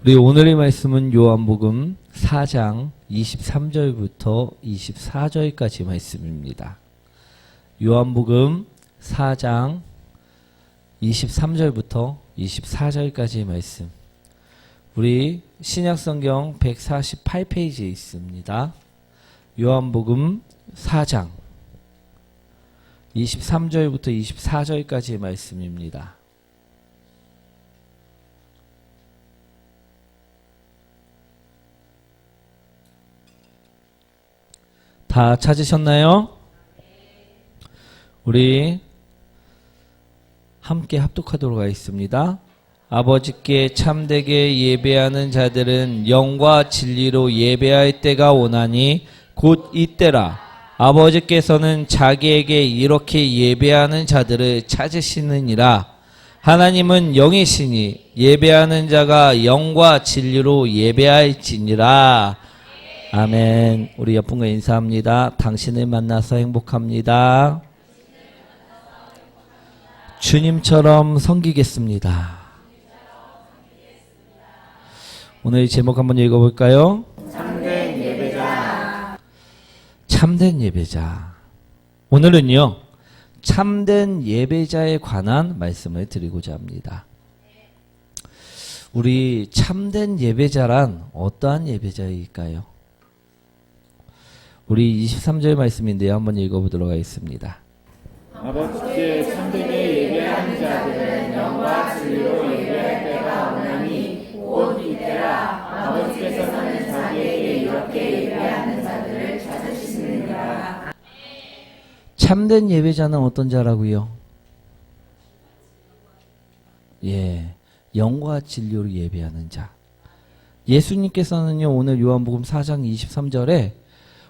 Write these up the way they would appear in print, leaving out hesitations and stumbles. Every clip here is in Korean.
우리 오늘의 말씀은 요한복음 4장 23절부터 24절까지 말씀입니다. 요한복음 4장 23절부터 24절까지 말씀. 우리 신약성경 148페이지에 있습니다. 요한복음 4장 23절부터 24절까지 말씀입니다. 다 찾으셨나요? 우리 함께 합독하도록 하겠습니다. 아버지께 참되게 예배하는 자들은 영과 진리로 예배할 때가 오나니 곧 이때라. 아버지께서는 자기에게 이렇게 예배하는 자들을 찾으시느니라. 하나님은 영이시니 예배하는 자가 영과 진리로 예배할지니라. 아멘. 우리 옆분과 인사합니다. 당신을 만나서 행복합니다. 주님처럼 섬기겠습니다. 오늘 제목 한번 읽어볼까요? 참된 예배자. 참된 예배자. 오늘은요, 참된 예배자에 관한 말씀을 드리고자 합니다. 우리 참된 예배자란 어떠한 예배자일까요? 우리 23절 말씀인데요. 한번 읽어보도록 하겠습니다. 아버지께 참되게 예배하는 자들은 영과 진리로 예배할 때가 오나니 곧 이때라. 아버지께서는 자기에게 이렇게 예배하는 자들을 찾으시느니라. 참된 예배자는 어떤 자라고요? 영과 진리로 예배하는 자. 예수님께서는요, 오늘 요한복음 4장 23절에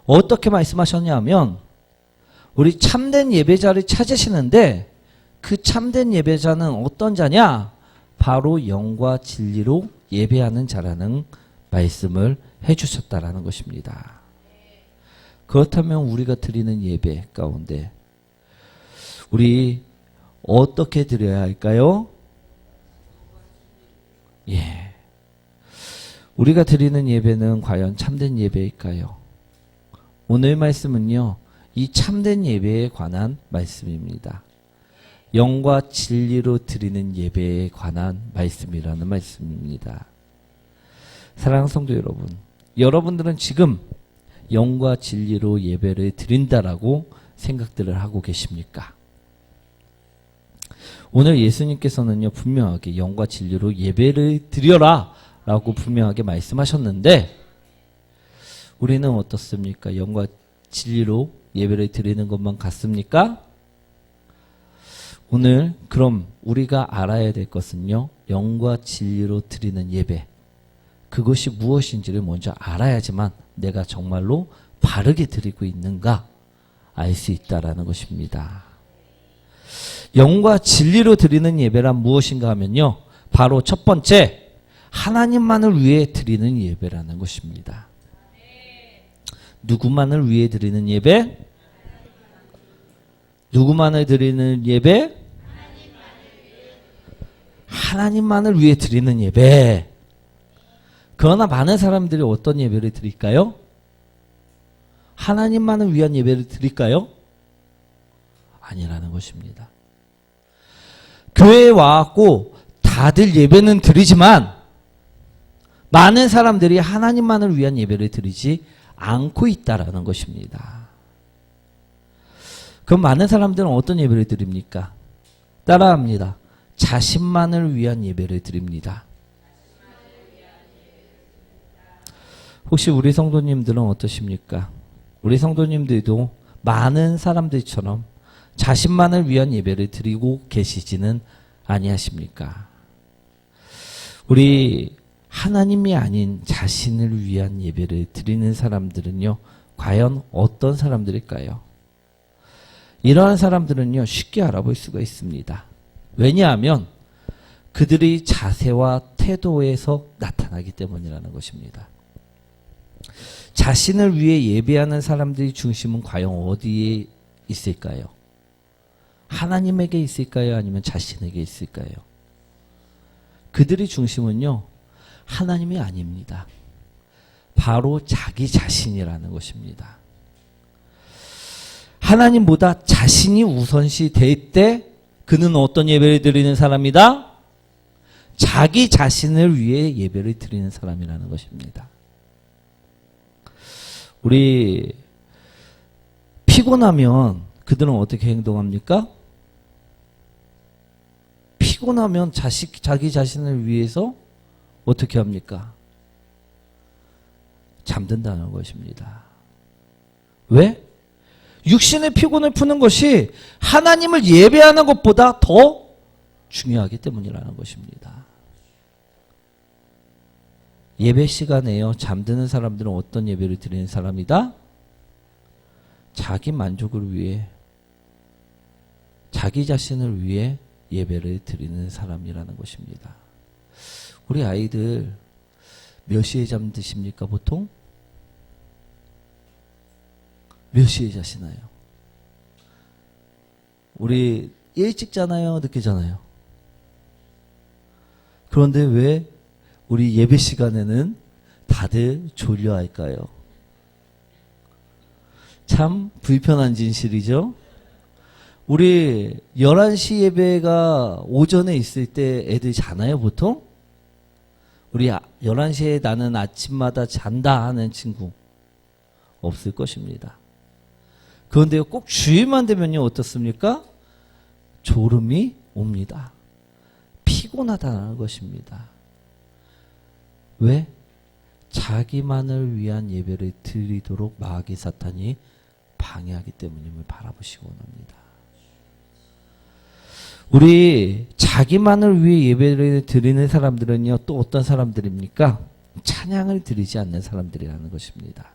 어떻게 말씀하셨냐면, 우리 참된 예배자를 찾으시는데 그 참된 예배자는 어떤 자냐? 바로 영과 진리로 예배하는 자라는 말씀을 해주셨다라는 것입니다. 그렇다면 우리가 드리는 예배 가운데 우리 어떻게 드려야 할까요? 우리가 드리는 예배는 과연 참된 예배일까요? 오늘 말씀은요, 이 참된 예배에 관한 말씀입니다. 영과 진리로 드리는 예배에 관한 말씀이라는 말씀입니다. 사랑하는 성도 여러분, 여러분들은 지금 영과 진리로 예배를 드린다라고 생각들을 하고 계십니까? 오늘 예수님께서는요, 분명하게 영과 진리로 예배를 드려라 라고 분명하게 말씀하셨는데, 우리는 어떻습니까? 영과 진리로 예배를 드리는 것만 같습니까? 오늘 그럼 우리가 알아야 될 것은요, 영과 진리로 드리는 예배, 그것이 무엇인지를 먼저 알아야지만 내가 정말로 바르게 드리고 있는가 알 수 있다라는 것입니다. 영과 진리로 드리는 예배란 무엇인가 하면요, 바로 첫 번째, 하나님만을 위해 드리는 예배라는 것입니다. 누구만을 위해 드리는 예배? 누구만을 드리는 예배? 하나님만을 위해 드리는 예배. 그러나 많은 사람들이 어떤 예배를 드릴까요? 하나님만을 위한 예배를 드릴까요? 아니라는 것입니다. 교회에 와갖고 다들 예배는 드리지만 많은 사람들이 하나님만을 위한 예배를 드리지 않고 있다라는 것입니다. 그럼 많은 사람들은 어떤 예배를 드립니까? 따라합니다. 자신만을 위한 예배를 드립니다. 혹시 우리 성도님들은 어떠십니까? 우리 성도님들도 많은 사람들처럼 자신만을 위한 예배를 드리고 계시지는 아니하십니까? 우리 하나님이 아닌 자신을 위한 예배를 드리는 사람들은요, 과연 어떤 사람들일까요? 이러한 사람들은요, 쉽게 알아볼 수가 있습니다. 왜냐하면 그들의 자세와 태도에서 나타나기 때문이라는 것입니다. 자신을 위해 예배하는 사람들의 중심은 과연 어디에 있을까요? 하나님에게 있을까요? 아니면 자신에게 있을까요? 그들의 중심은요, 하나님이 아닙니다. 바로 자기 자신이라는 것입니다. 하나님보다 자신이 우선시 될 때 그는 어떤 예배를 드리는 사람이다? 자기 자신을 위해 예배를 드리는 사람이라는 것입니다. 우리 피곤하면 그들은 어떻게 행동합니까? 피곤하면 자기 자신을 위해서 어떻게 합니까? 잠든다는 것입니다. 왜? 육신의 피곤을 푸는 것이 하나님을 예배하는 것보다 더 중요하기 때문이라는 것입니다. 예배 시간에요, 잠드는 사람들은 어떤 예배를 드리는 사람이다? 자기 만족을 위해, 자기 자신을 위해 예배를 드리는 사람이라는 것입니다. 우리 아이들 몇 시에 잠드십니까, 보통? 몇 시에 자시나요? 우리 일찍 자나요? 늦게 자나요? 그런데 왜 우리 예배 시간에는 다들 졸려 할까요? 참 불편한 진실이죠? 우리 11시 예배가 오전에 있을 때 애들 자나요, 보통? 우리 11시에 나는 아침마다 잔다 하는 친구 없을 것입니다. 그런데 꼭 주일만 되면요, 어떻습니까? 졸음이 옵니다. 피곤하다는 것입니다. 왜? 자기만을 위한 예배를 드리도록 마귀 사탄이 방해하기 때문임을 바라보시기 원합니다. 우리 자기만을 위해 예배를 드리는 사람들은요, 또 어떤 사람들입니까? 찬양을 드리지 않는 사람들이라는 것입니다.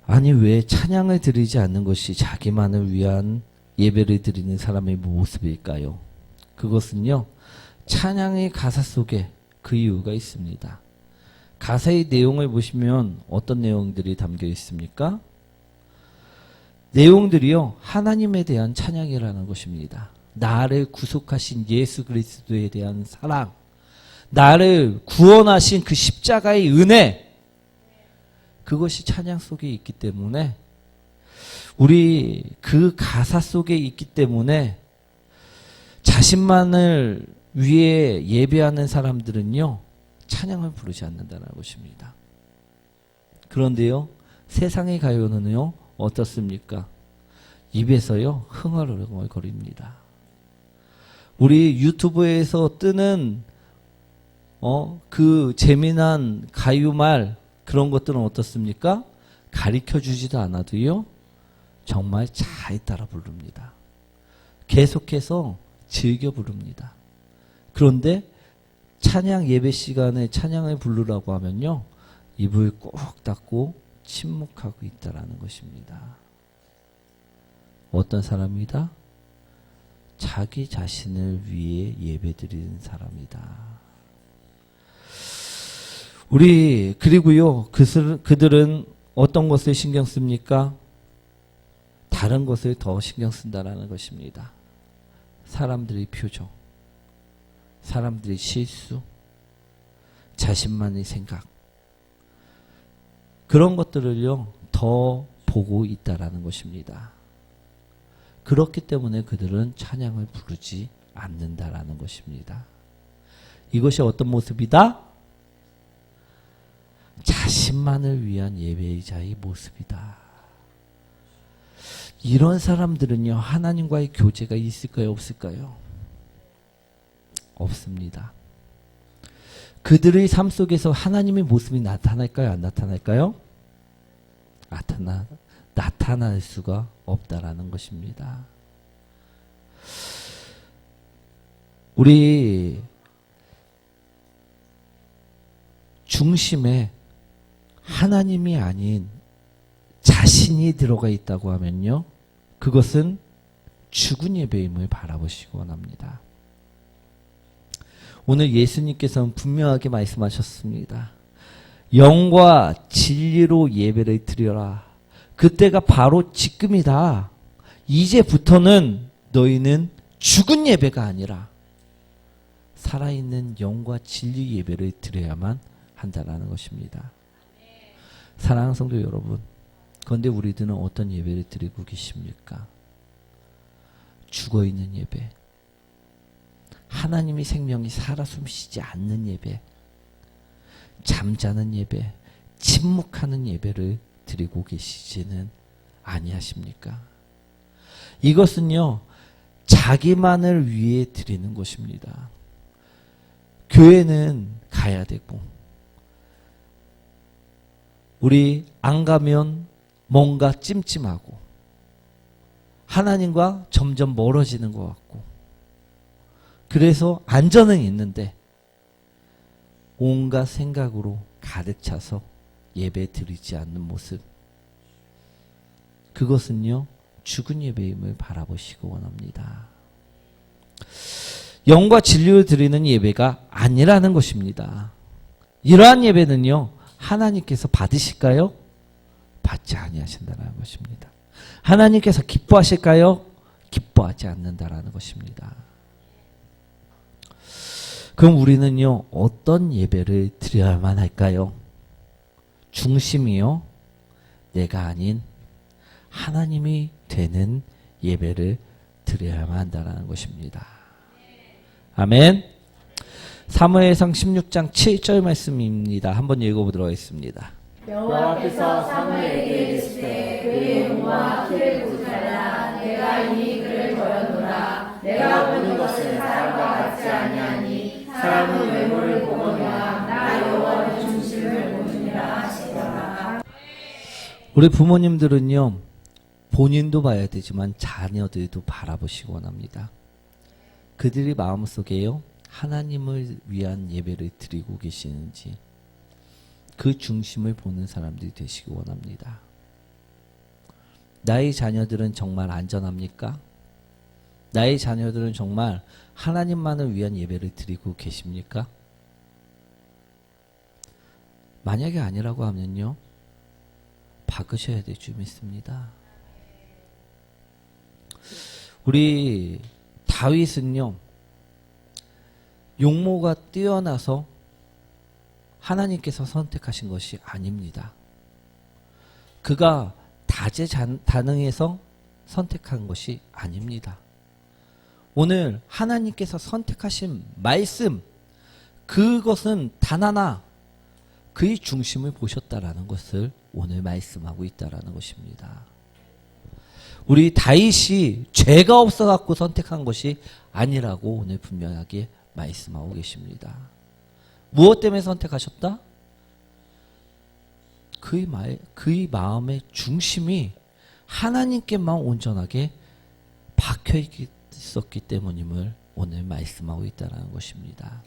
아니, 왜 찬양을 드리지 않는 것이 자기만을 위한 예배를 드리는 사람의 모습일까요? 그것은요, 찬양의 가사 속에 그 이유가 있습니다. 가사의 내용을 보시면 어떤 내용들이 담겨 있습니까? 내용들이요, 하나님에 대한 찬양이라는 것입니다. 나를 구속하신 예수 그리스도에 대한 사랑, 나를 구원하신 그 십자가의 은혜, 그것이 찬양 속에 있기 때문에, 우리 그 가사 속에 있기 때문에 자신만을 위해 예배하는 사람들은요, 찬양을 부르지 않는다는 것입니다. 그런데요, 세상의 가요는요, 어떻습니까? 입에서요, 흥얼흥얼거립니다. 우리 유튜브에서 뜨는 그 재미난 가요말, 그런 것들은 어떻습니까? 가르쳐주지도 않아도요, 정말 잘 따라 부릅니다. 계속해서 즐겨 부릅니다. 그런데 찬양 예배 시간에 찬양을 부르라고 하면요, 입을 꼭 닫고 침묵하고 있다라는 것입니다. 어떤 사람이다? 자기 자신을 위해 예배드리는 사람이다. 그리고요, 그들은 어떤 것을 신경 씁니까? 다른 것을 더 신경 쓴다라는 것입니다. 사람들의 표정, 사람들의 실수, 자신만의 생각, 그런 것들을요, 더 보고 있다라는 것입니다. 그렇기 때문에 그들은 찬양을 부르지 않는다라는 것입니다. 이것이 어떤 모습이다? 자신만을 위한 예배자의 모습이다. 이런 사람들은요, 하나님과의 교제가 있을까요, 없을까요? 없습니다. 그들의 삶 속에서 하나님의 모습이 나타날까요, 안 나타날까요? 나타날 수가 없다라는 것입니다. 우리 중심에 하나님이 아닌 자신이 들어가 있다고 하면요, 그것은 죽은 예배임을 바라보시기 원합니다. 오늘 예수님께서는 분명하게 말씀하셨습니다. 영과 진리로 예배를 드려라. 그때가 바로 지금이다. 이제부터는 너희는 죽은 예배가 아니라 살아있는 영과 진리 예배를 드려야만 한다라는 것입니다. 사랑하는 성도 여러분, 그런데 우리들은 어떤 예배를 드리고 계십니까? 죽어있는 예배, 하나님의 생명이 살아 숨쉬지 않는 예배, 잠자는 예배, 침묵하는 예배를 드리고 계시지는 아니하십니까? 이것은요, 자기만을 위해 드리는 것입니다. 교회는 가야 되고, 우리 안 가면 뭔가 찜찜하고, 하나님과 점점 멀어지는 것 같고, 그래서 안전은 있는데, 온갖 생각으로 가득 차서 예배 드리지 않는 모습, 그것은요 죽은 예배임을 바라보시고 원합니다. 영과 진리를 드리는 예배가 아니라는 것입니다. 이러한 예배는요 하나님께서 받으실까요? 받지 아니하신다는 것입니다. 하나님께서 기뻐하실까요? 기뻐하지 않는다라는 것입니다. 그럼 우리는요 어떤 예배를 드려야만 할까요? 중심이요 내가 아닌 하나님이 되는 예배를 드려야만 한다는 것입니다. 아멘. 사무엘상 16장 7절 말씀입니다. 한번 읽어보도록 하겠습니다. 여호와께서 사무엘에게 이르시되 그의 용모와 키를 보지 말라. 내가 이미 그를 버려놓으라. 내가 보는 것은 사람과 같지 아니하니 사람은 외모를 보거니와 나 여호와는 중심을 보느니라 하시더라. 우리 부모님들은요 본인도 봐야 되지만 자녀들도 바라보시기 원합니다. 그들이 마음속에요 하나님을 위한 예배를 드리고 계시는지 그 중심을 보는 사람들이 되시기 원합니다. 나의 자녀들은 정말 안전합니까? 나의 자녀들은 정말 하나님만을 위한 예배를 드리고 계십니까? 만약에 아니라고 하면요 바꾸셔야 될 줄 믿습니다. 우리 다윗은요 용모가 뛰어나서 하나님께서 선택하신 것이 아닙니다. 그가 다재다능해서 선택한 것이 아닙니다. 오늘 하나님께서 선택하신 말씀, 그것은 단 하나 그의 중심을 보셨다라는 것을 오늘 말씀하고 있다라는 것입니다. 우리 다윗이 죄가 없어갖고 선택한 것이 아니라고 오늘 분명하게 말씀하고 계십니다. 무엇 때문에 선택하셨다? 그의 마음의 중심이 하나님께만 온전하게 박혀 있었기 때문임을 오늘 말씀하고 있다는 것입니다.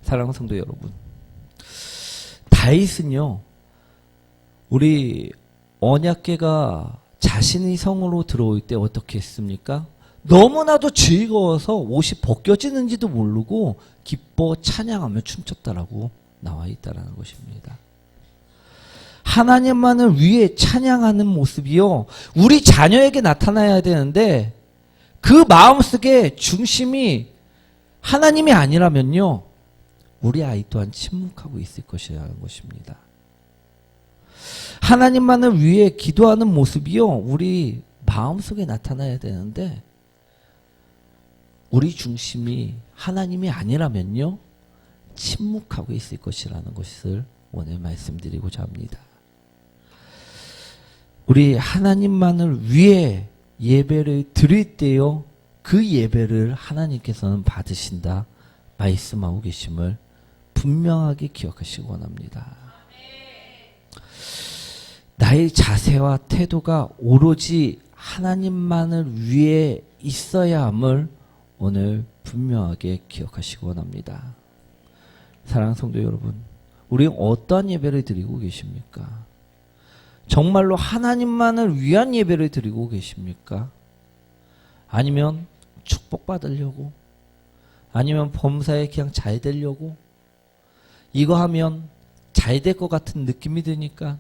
사랑하는 성도 여러분, 다윗은요 우리 언약궤가 자신의 성으로 들어올 때 어떻게 했습니까? 너무나도 즐거워서 옷이 벗겨지는지도 모르고 기뻐 찬양하며 춤췄다라고 나와 있다라는 것입니다. 하나님만을 위해 찬양하는 모습이요 우리 자녀에게 나타나야 되는데 그 마음속에 중심이 하나님이 아니라면요 우리 아이 또한 침묵하고 있을 것이라는 것입니다. 하나님만을 위해 기도하는 모습이요 우리 마음속에 나타나야 되는데 우리 중심이 하나님이 아니라면요 침묵하고 있을 것이라는 것을 오늘 말씀드리고자 합니다. 우리 하나님만을 위해 예배를 드릴 때요 그 예배를 하나님께서는 받으신다 말씀하고 계심을 분명하게 기억하시기 원합니다. 나의 자세와 태도가 오로지 하나님만을 위해 있어야 함을 오늘 분명하게 기억하시기 원합니다. 사랑하는 성도 여러분, 우리는 어떠한 예배를 드리고 계십니까? 정말로 하나님만을 위한 예배를 드리고 계십니까? 아니면 축복받으려고? 아니면 범사에 그냥 잘 되려고? 이거 하면 잘 될 것 같은 느낌이 드니까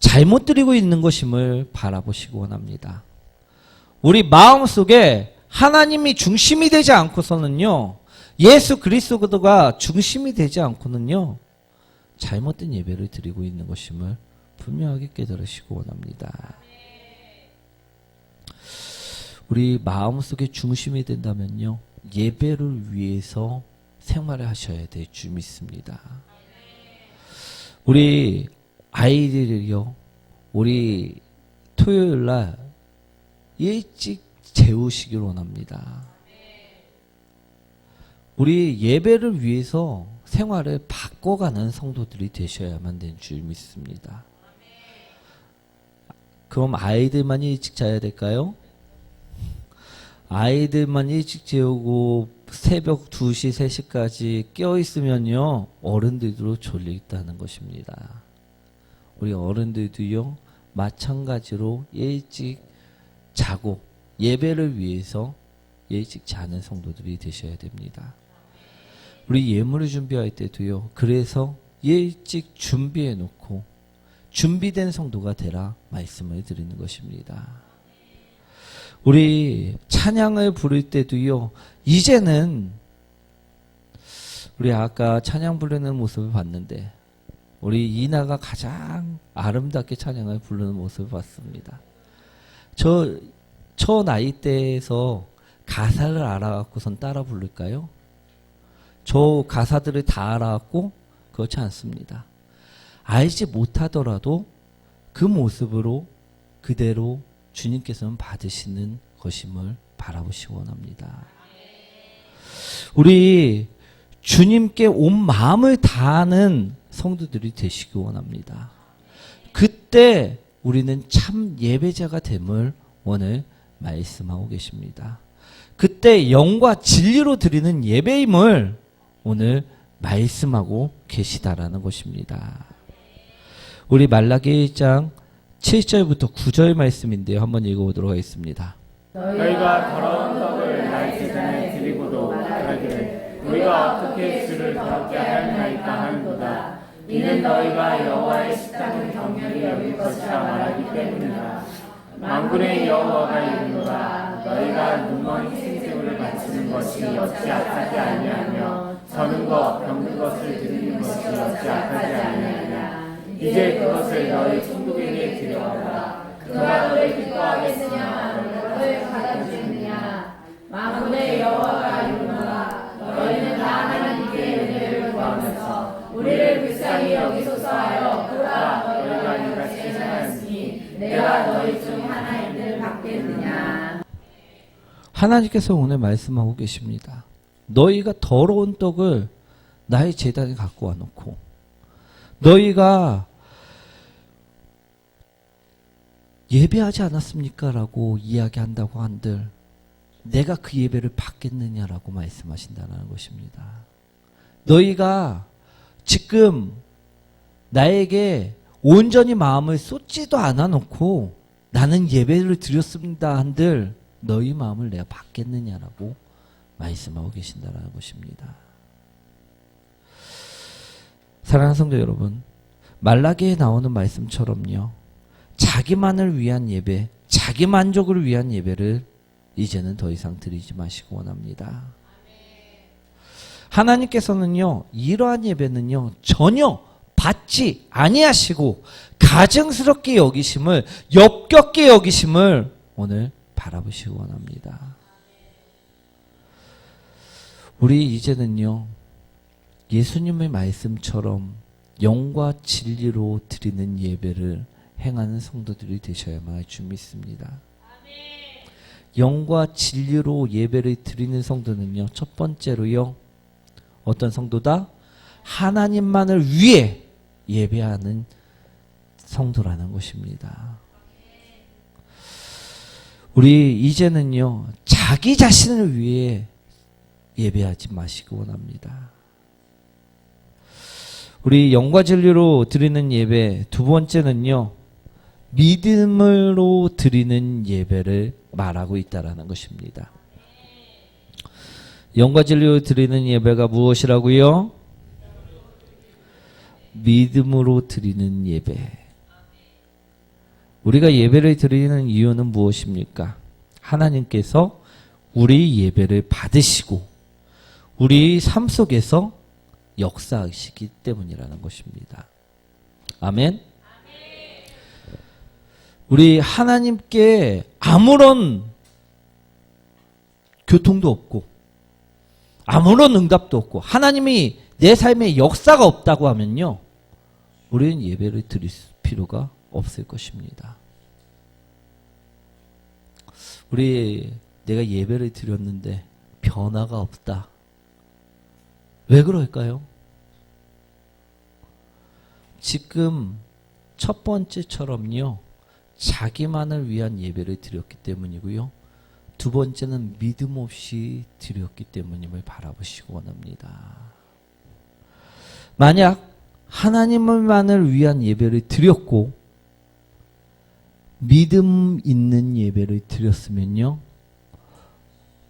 잘못 드리고 있는 것임을 바라보시기 원합니다. 우리 마음속에 하나님이 중심이 되지 않고서는요, 예수 그리스도가 중심이 되지 않고는요, 잘못된 예배를 드리고 있는 것임을 분명하게 깨달으시기 원합니다. 우리 마음속에 중심이 된다면요, 예배를 위해서 생활을 하셔야 될 줄 믿습니다. 우리 아이들이요, 우리 토요일날 일찍 재우시길 원합니다. 우리 예배를 위해서 생활을 바꿔가는 성도들이 되셔야만 되는 줄 믿습니다. 그럼 아이들만 일찍 자야 될까요? 아이들만 일찍 재우고 새벽 2시, 3시까지 깨어있으면요, 어른들도 졸리다는 것입니다. 우리 어른들도요, 마찬가지로 일찍 자고 예배를 위해서 일찍 자는 성도들이 되셔야 됩니다. 우리 예물을 준비할 때도요, 그래서 일찍 준비해 놓고 준비된 성도가 되라 말씀을 드리는 것입니다. 우리 찬양을 부를 때도요, 이제는 우리 아까 찬양 부르는 모습을 봤는데 우리 이나가 가장 아름답게 찬양을 부르는 모습을 봤습니다. 저 나이대에서 가사를 알아갖고선 따라 부를까요? 저 가사들을 다 알아갖고 그렇지 않습니다. 알지 못하더라도 그 모습으로 그대로 주님께서는 받으시는 것임을 바라보시기 원합니다. 우리 주님께 온 마음을 다하는 성도들이 되시기 원합니다. 그때 우리는 참 예배자가 됨을 오늘 말씀하고 계십니다. 그때 영과 진리로 드리는 예배임을 오늘 말씀하고 계시다라는 것입니다. 우리 말라기 1장 7절부터 9절 말씀인데요. 한번 읽어보도록 하겠습니다. 너희가 더러운 떡을 나의 제단에 드리고도 말하기를 우리가 어떻게 주를 더럽게 하였나이까 하는도다. 이는 너희가 여호와의 식당을 격렬히 여길 것이라 말하기 때문이다. 만군의 여호와가 이르노라. 너희가 눈먼 희생제물을 바치는 것이 어찌 악하지 아니하며 저는 것 병든 것을 드리는 것이 어찌 악하지 아니하냐. 이제 그것을 너희 천국에게 드려오라. 그가 너를 기뻐하겠으냐 너를 받아주느냐. 만군의 여호와가 이르노라. 너희는 다 하나님께 은혜를 구하면서 우리를 불쌍히 여기소서 하여 그가 너희가 이같이 행하였으니 내가 너희 중 하나인을 받겠느냐. 하나님께서 오늘 말씀하고 계십니다. 너희가 더러운 떡을 나의 제단에 갖고 와놓고 너희가 예배하지 않았습니까? 라고 이야기한다고 한들 내가 그 예배를 받겠느냐라고 말씀하신다는 것입니다. 너희가 지금 나에게 온전히 마음을 쏟지도 않아 놓고 나는 예배를 드렸습니다 한들 너희 마음을 내가 받겠느냐라고 말씀하고 계신다는 것입니다. 사랑하는 성도 여러분, 말라기에 나오는 말씀처럼요, 자기만을 위한 예배, 자기 만족을 위한 예배를 이제는 더 이상 드리지 마시고 원합니다. 하나님께서는요, 이러한 예배는요, 전혀 받지 아니하시고 가증스럽게 여기심을, 역겹게 여기심을 오늘 바라보시기 원합니다. 우리 이제는요, 예수님의 말씀처럼 영과 진리로 드리는 예배를 행하는 성도들이 되셔야만 할 줄 믿습니다. 영과 진리로 예배를 드리는 성도는요, 첫 번째로요, 어떤 성도다? 하나님만을 위해 예배하는 성도라는 것입니다. 우리 이제는요, 자기 자신을 위해 예배하지 마시기 원합니다. 우리 영과 진리로 드리는 예배 두 번째는요, 믿음으로 드리는 예배를 말하고 있다라는 것입니다. 영과 진리로 드리는 예배가 무엇이라고요? 믿음으로 드리는 예배. 우리가 예배를 드리는 이유는 무엇입니까? 하나님께서 우리 예배를 받으시고 우리 삶 속에서 역사하시기 때문이라는 것입니다. 아멘. 우리 하나님께 아무런 교통도 없고 아무런 응답도 없고 하나님이 내 삶에 역사가 없다고 하면요, 우리는 예배를 드릴 필요가 없을 것입니다. 내가 예배를 드렸는데 변화가 없다. 왜 그럴까요? 지금 첫 번째처럼요, 자기만을 위한 예배를 드렸기 때문이고요. 두 번째는 믿음 없이 드렸기 때문임을 바라보시기 원합니다. 만약 하나님만을 위한 예배를 드렸고 믿음 있는 예배를 드렸으면요,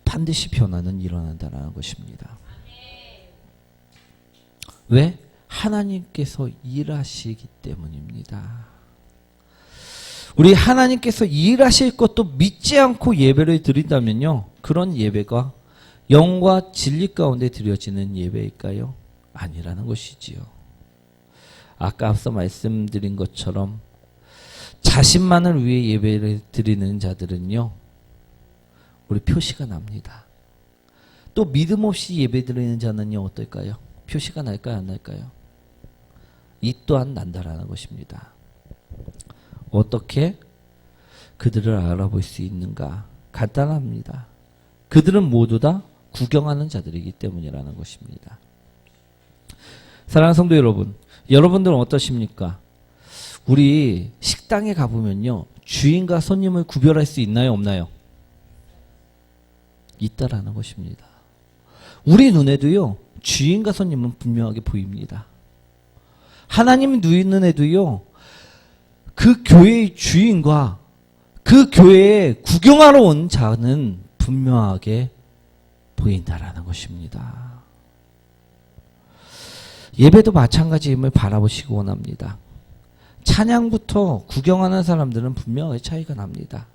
반드시 변화는 일어난다는 것입니다. 왜? 하나님께서 일하시기 때문입니다. 우리 하나님께서 일하실 것도 믿지 않고 예배를 드린다면요, 그런 예배가 영과 진리 가운데 드려지는 예배일까요? 아니라는 것이지요. 아까 앞서 말씀드린 것처럼 자신만을 위해 예배를 드리는 자들은요, 우리 표시가 납니다. 또 믿음 없이 예배 드리는 자는요, 어떨까요? 표시가 날까요, 안 날까요? 이 또한 난다라는 것입니다. 어떻게 그들을 알아볼 수 있는가? 간단합니다. 그들은 모두 다 구경하는 자들이기 때문이라는 것입니다. 사랑하는 성도 여러분, 여러분들은 어떠십니까? 우리 식당에 가보면요, 주인과 손님을 구별할 수 있나요, 없나요? 있다라는 것입니다. 우리 눈에도요, 주인과 손님은 분명하게 보입니다. 하나님 눈에도요, 그 교회의 주인과 그 교회에 구경하러 온 자는 분명하게 보인다라는 것입니다. 예배도 마찬가지임을 바라보시기 원합니다. 찬양부터 구경하는 사람들은 분명하게 차이가 납니다.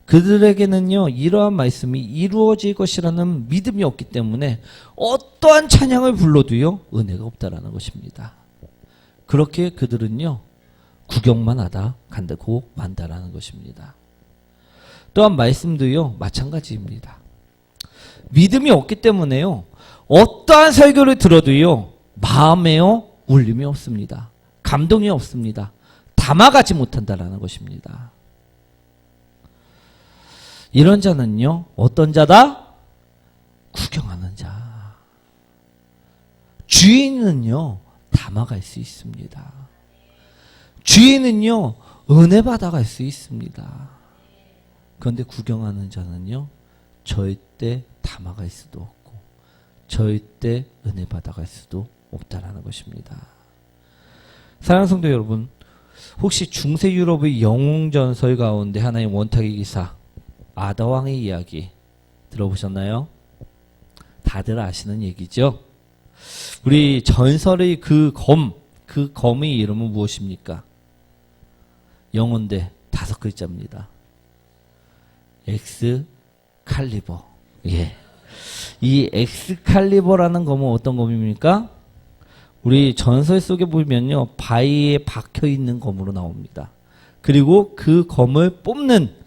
그들에게는요, 이러한 말씀이 이루어질 것이라는 믿음이 없기 때문에 어떠한 찬양을 불러도요, 은혜가 없다라는 것입니다. 그렇게 그들은요, 구경만 하다 간다고 만다라는 것입니다. 또한 말씀도요, 마찬가지입니다. 믿음이 없기 때문에요, 어떠한 설교를 들어도요, 마음에요, 울림이 없습니다. 감동이 없습니다. 담아가지 못한다라는 것입니다. 이런 자는요, 어떤 자다? 구경하는 자. 주인은요, 담아갈 수 있습니다. 주인은요, 은혜 받아갈 수 있습니다. 그런데 구경하는 자는요, 절대 담아갈 수도 없고 절대 은혜 받아갈 수도 없다라는 것입니다. 사랑하는 성도 여러분, 혹시 중세 유럽의 영웅전설 가운데 하나의 원탁의 기사 아다왕의 이야기 들어보셨나요? 다들 아시는 얘기죠? 우리 전설의 그 검의 이름은 무엇입니까? 영어인데 5글자입니다. 엑스칼리버. 예. 이 엑스칼리버라는 검은 어떤 검입니까? 우리 전설 속에 보면요, 바위에 박혀 있는 검으로 나옵니다. 그리고 그 검을 뽑는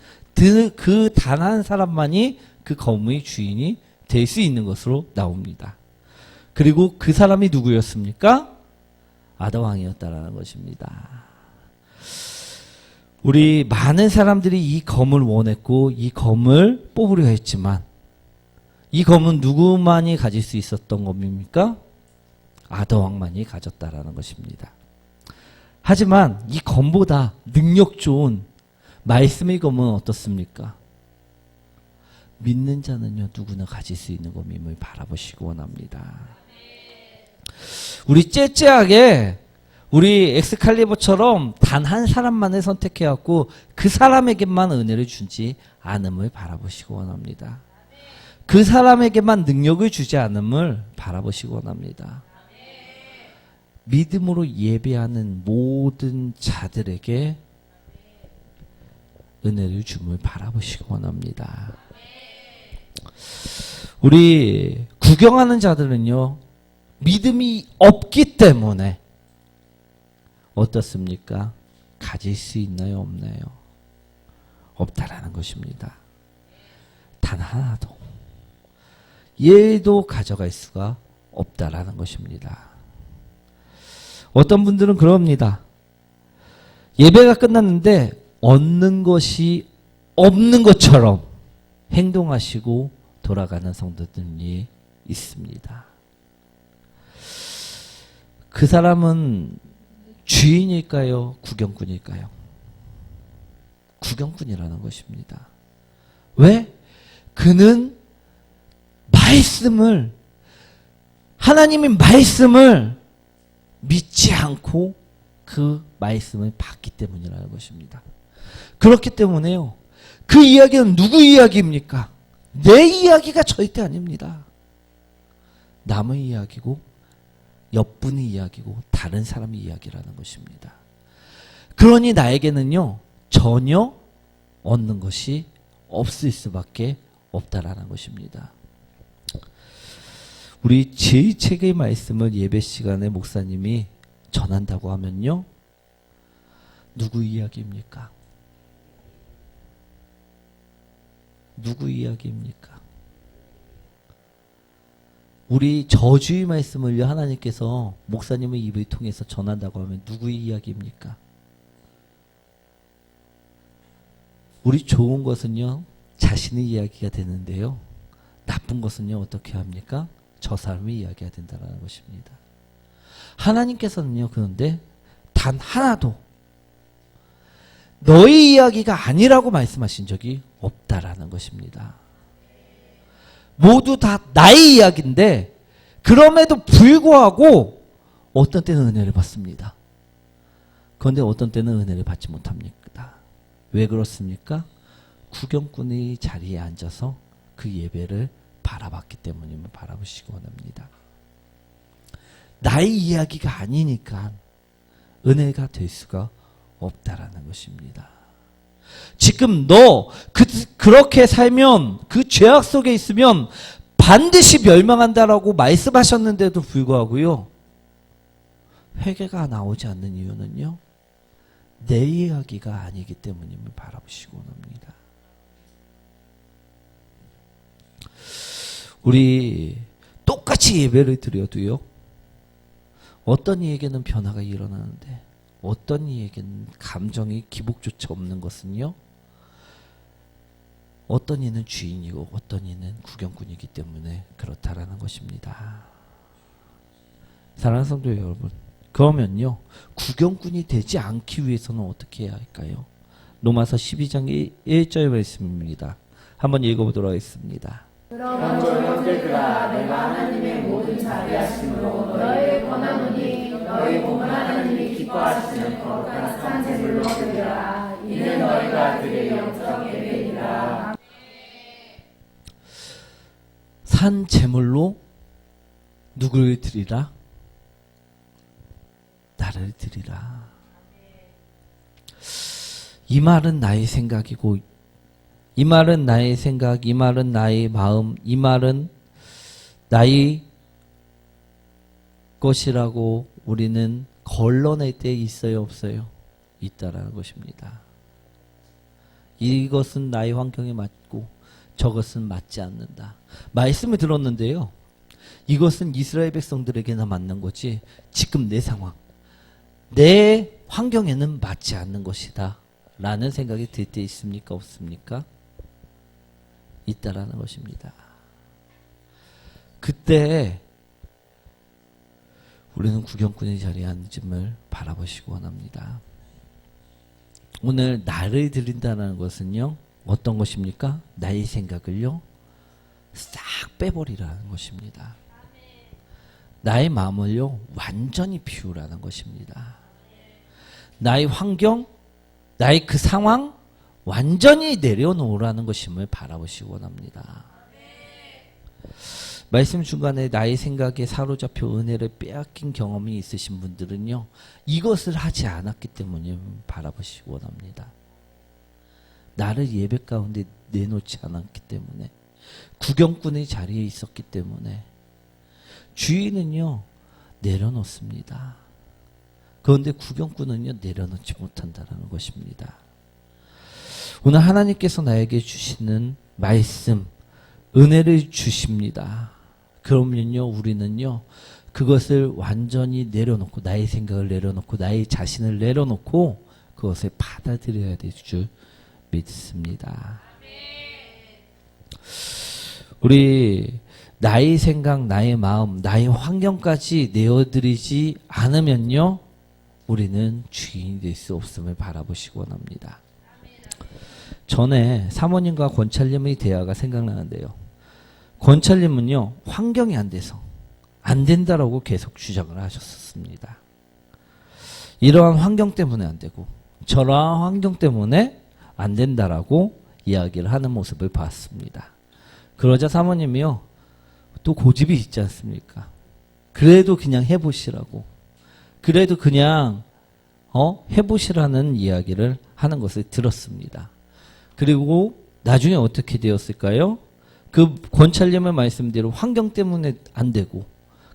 그 단 한 사람만이 그 검의 주인이 될 수 있는 것으로 나옵니다. 그리고 그 사람이 누구였습니까? 아다왕이었다라는 것입니다. 우리 많은 사람들이 이 검을 원했고 이 검을 뽑으려 했지만 이 검은 누구만이 가질 수 있었던 검입니까? 아다왕만이 가졌다라는 것입니다. 하지만 이 검보다 능력 좋은 말씀의 검은 어떻습니까? 믿는 자는요, 누구나 가질 수 있는 검임을 바라보시기 원합니다. 우리 째째하게 우리 엑스칼리버처럼 단 한 사람만을 선택해갖고 그 사람에게만 은혜를 주지 않음을 바라보시기 원합니다. 그 사람에게만 능력을 주지 않음을 바라보시기 원합니다. 믿음으로 예배하는 모든 자들에게 은혜를 줌을 바라보시기 원합니다. 우리 구경하는 자들은요, 믿음이 없기 때문에 어떻습니까? 가질 수 있나요? 없나요? 없다라는 것입니다. 단 하나도. 얘도 가져갈 수가 없다라는 것입니다. 어떤 분들은 그럽니다. 예배가 끝났는데 얻는 것이 없는 것처럼 행동하시고 돌아가는 성도들이 있습니다. 그 사람은 주인일까요? 구경꾼일까요? 구경꾼이라는 것입니다. 왜? 그는 말씀을, 하나님의 말씀을 믿지 않고 그 말씀을 받기 때문이라는 것입니다. 그렇기 때문에요, 그 이야기는 누구 이야기입니까? 내 이야기가 절대 아닙니다. 남의 이야기고 옆분의 이야기고 다른 사람의 이야기라는 것입니다. 그러니 나에게는요, 전혀 얻는 것이 없을 수밖에 없다라는 것입니다. 우리 제2책의 말씀을 예배 시간에 목사님이 전한다고 하면요, 누구 이야기입니까? 누구 이야기입니까? 우리 저주의 말씀을 하나님께서 목사님의 입을 통해서 전한다고 하면 누구의 이야기입니까? 우리 좋은 것은요, 자신의 이야기가 되는데요, 나쁜 것은요, 어떻게 합니까? 저 사람의 이야기가 된다는 것입니다. 하나님께서는요, 그런데 단 하나도 너의 이야기가 아니라고 말씀하신 적이 없다라는 것입니다. 모두 다 나의 이야기인데 그럼에도 불구하고 어떤 때는 은혜를 받습니다. 그런데 어떤 때는 은혜를 받지 못합니다. 왜 그렇습니까? 구경꾼의 자리에 앉아서 그 예배를 바라봤기 때문임을 바라보시기 원합니다. 나의 이야기가 아니니까 은혜가 될 수가 없다라는 것입니다. 지금 너 그렇게 살면, 그 죄악 속에 있으면 반드시 멸망한다라고 말씀하셨는데도 불구하고요, 회개가 나오지 않는 이유는요, 내 이야기가 아니기 때문임을 바라보시기 원합니다. 우리 똑같이 예배를 드려도요, 어떤 이에게는 변화가 일어나는데 어떤 이에게는 감정이 기복조차 없는 것은요, 어떤 이는 주인이고 어떤 이는 구경꾼이기 때문에 그렇다라는 것입니다. 사랑하는 성도 여러분, 그러면요, 구경꾼이 되지 않기 위해서는 어떻게 해야 할까요? 로마서 12장 1절 말씀입니다. 한번 읽어보도록 하겠습니다. 그러므로 형제들아, 내가 하나님의 모든 자비하심으로 너희를 권하노니 너희 몸을 하나님이 기뻐하시는 거룩한 산 제물로 드리라. 이는 너희가 드릴 영적 예배이라. 산 제물로 누구를 드리라? 나를 드리라. 이 말은 나의 생각이고, 이 말은 나의 생각, 이 말은 나의 마음, 이 말은 나의 것이라고 우리는 걸러낼 때 있어요, 없어요? 있다라는 것입니다. 이것은 나의 환경에 맞고 저것은 맞지 않는다. 말씀을 들었는데요, 이것은 이스라엘 백성들에게나 맞는 거지 지금 내 상황, 내 환경에는 맞지 않는 것이다 라는 생각이 들 때 있습니까, 없습니까? 있다라는 것입니다. 그때 우리는 구경꾼의 자리에 앉음을 바라보시기 원합니다. 오늘 나를 드린다는 것은요, 어떤 것입니까? 나의 생각을요, 싹 빼버리라는 것입니다. 나의 마음을요, 완전히 비우라는 것입니다. 나의 환경, 나의 그 상황 완전히 내려놓으라는 것임을 바라보시기 원합니다. 말씀 중간에 나의 생각에 사로잡혀 은혜를 빼앗긴 경험이 있으신 분들은요, 이것을 하지 않았기 때문에 바라보시기 원합니다. 나를 예배 가운데 내놓지 않았기 때문에 구경꾼의 자리에 있었기 때문에 주인은요 내려놓습니다. 그런데 구경꾼은요 내려놓지 못한다는 것입니다. 오늘 하나님께서 나에게 주시는 말씀, 은혜를 주십니다. 그러면요 우리는요 그것을 완전히 내려놓고, 나의 생각을 내려놓고 나의 자신을 내려놓고 그것을 받아들여야 될 줄 믿습니다. 우리 나의 생각, 나의 마음, 나의 환경까지 내어드리지 않으면요 우리는 주인이 될 수 없음을 바라보시기 원합니다. 전에 사모님과 권찰님의 대화가 생각나는데요. 권찰님은요 환경이 안 돼서 안 된다라고 계속 주장을 하셨습니다. 이러한 환경 때문에 안 되고 저러한 환경 때문에 안 된다라고 이야기를 하는 모습을 봤습니다. 그러자 사모님이요 또 고집이 있지 않습니까? 그래도 그냥 해보시라고, 그래도 그냥 해보시라는 이야기를 하는 것을 들었습니다. 그리고 나중에 어떻게 되었을까요? 그 권찰님의 말씀대로 환경 때문에 안 되고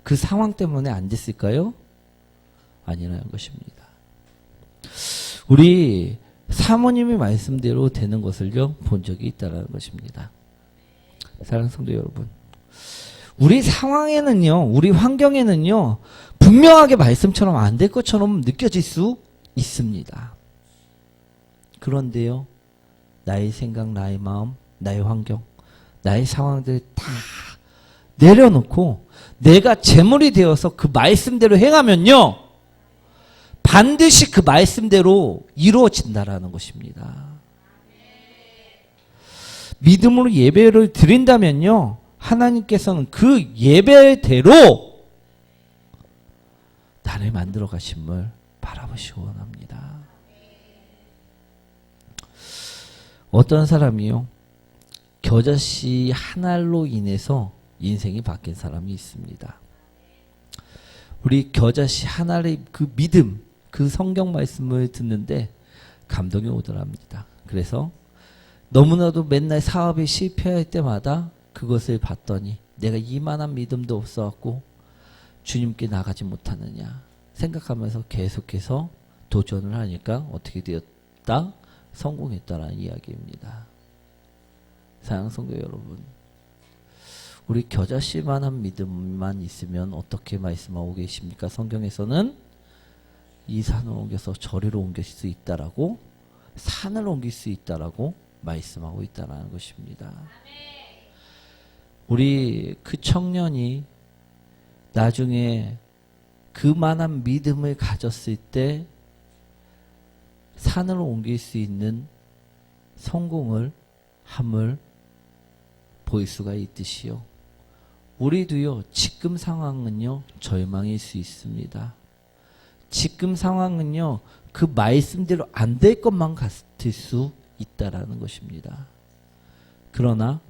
그 상황 때문에 안 됐을까요? 아니라는 것입니다. 우리 사모님의 말씀대로 되는 것을요 본 적이 있다는 것입니다. 사랑하는 성도 여러분, 우리 상황에는요, 우리 환경에는요 분명하게 말씀처럼 안 될 것처럼 느껴질 수 있습니다. 그런데요 나의 생각, 나의 마음, 나의 환경, 나의 상황들 다 내려놓고 내가 제물이 되어서 그 말씀대로 행하면요 반드시 그 말씀대로 이루어진다라는 것입니다. 믿음으로 예배를 드린다면요 하나님께서는 그 예배대로 나를 만들어 가심을 바라보시기 원합니다. 어떤 사람이요 겨자씨 한 알로 인해서 인생이 바뀐 사람이 있습니다. 우리 겨자씨 한 알의 그 믿음, 그 성경 말씀을 듣는데 감동이 오더랍니다. 그래서 너무나도 맨날 사업이 실패할 때마다 그것을 봤더니 내가 이만한 믿음도 없어갖고 주님께 나가지 못하느냐 생각하면서 계속해서 도전을 하니까 어떻게 되었다? 성공했다라는 이야기입니다. 사랑하는 성도 여러분, 우리 겨자씨만한 믿음만 있으면 어떻게 말씀하고 계십니까? 성경에서는 이 산을 옮겨서 저리로 옮길 수 있다라고, 산을 옮길 수 있다라고 말씀하고 있다라는 것입니다. 우리 그 청년이 나중에 그만한 믿음을 가졌을 때 산을 옮길 수 있는 성공을 함을 보일 수가 있듯이요. 우리도요, 지금 상황은요, 절망일 수 있습니다. 지금 상황은요, 그 말씀대로 안 될 것만 같을 수 있다라는 것입니다. 그러나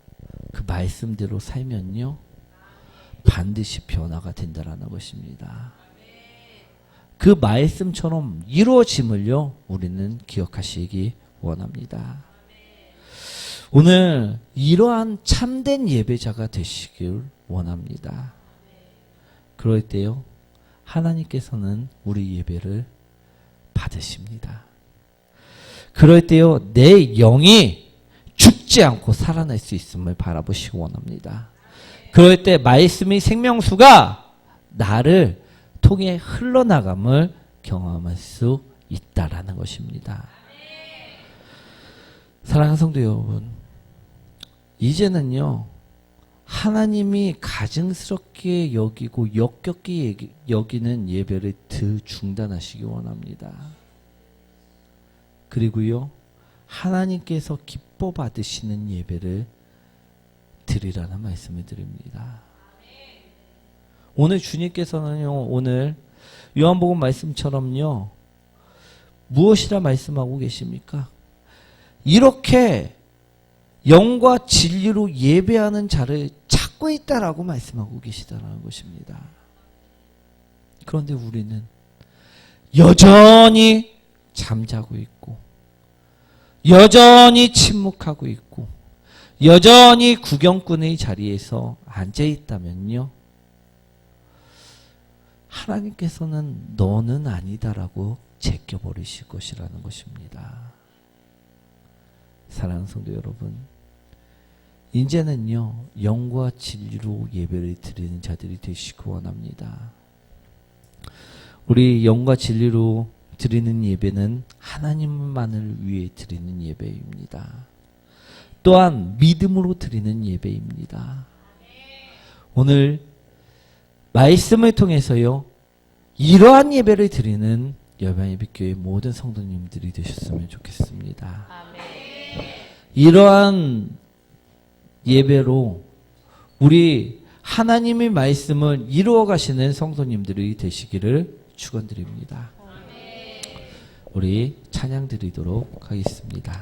그 말씀대로 살면요, 반드시 변화가 된다라는 것입니다. 그 말씀처럼 이루어짐을요, 우리는 기억하시기 원합니다. 오늘 이러한 참된 예배자가 되시길 원합니다. 그럴 때요, 하나님께서는 우리 예배를 받으십니다. 그럴 때요, 내 영이 죽지 않고 살아날 수 있음을 바라보시기 원합니다. 그럴 때 말씀의 생명수가 나를 통해 흘러나감을 경험할 수 있다라는 것입니다. 사랑하는 성도 여러분, 이제는요, 하나님이 가증스럽게 여기고 역겹게 여기는 예배를 중단하시기 원합니다. 그리고요, 하나님께서 기뻐 받으시는 예배를 드리라는 말씀을 드립니다. 오늘 주님께서는요, 오늘 요한복음 말씀처럼요, 무엇이라 말씀하고 계십니까? 이렇게 영과 진리로 예배하는 자를 찾고 있다라고 말씀하고 계시다라는 것입니다. 그런데 우리는 여전히 잠자고 있고, 여전히 침묵하고 있고, 여전히 구경꾼의 자리에서 앉아 있다면요, 하나님께서는 너는 아니다라고 제껴버리실 것이라는 것입니다. 사랑하는 성도 여러분, 이제는요, 영과 진리로 예배를 드리는 자들이 되시기 원합니다. 우리 영과 진리로 드리는 예배는 하나님만을 위해 드리는 예배입니다. 또한 믿음으로 드리는 예배입니다. 오늘 말씀을 통해서요, 이러한 예배를 드리는 열방예배교회 모든 성도님들이 되셨으면 좋겠습니다. 이러한 예배로 우리 하나님의 말씀을 이루어 가시는 성도님들이 되시기를 축원드립니다. 우리 찬양 드리도록 하겠습니다.